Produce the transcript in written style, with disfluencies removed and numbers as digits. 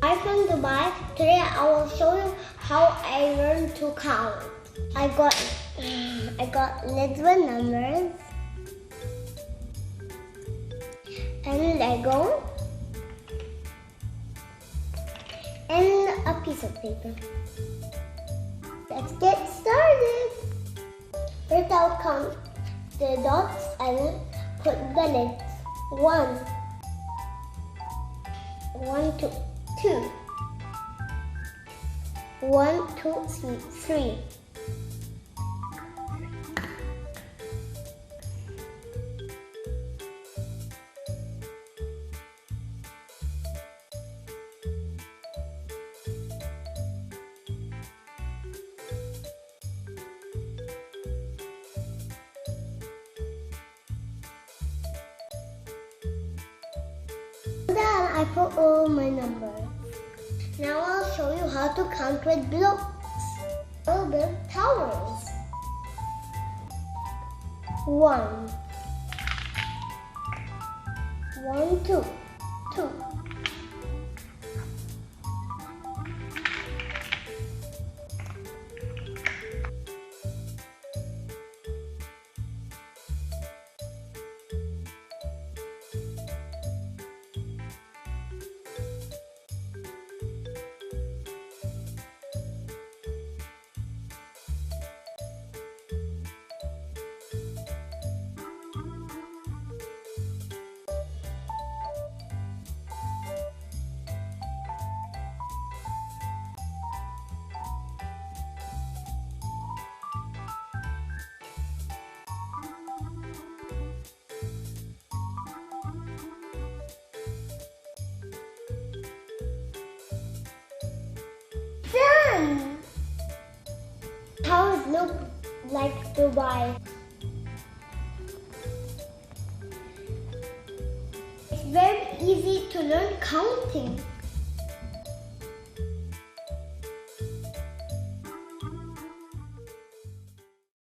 I'm from Dubai. Today I will show you how I learned to count. I got little numbers and Lego and a piece of paper. Let's get started. First I'll count the dots and put the lids. 1, 2, 1, 2, 3. Then I put all my numbers. Now I'll show you how to count with blocks. I'll build towers. 1, 2, 2. Done! Towers look like Dubai. It's very easy to learn counting.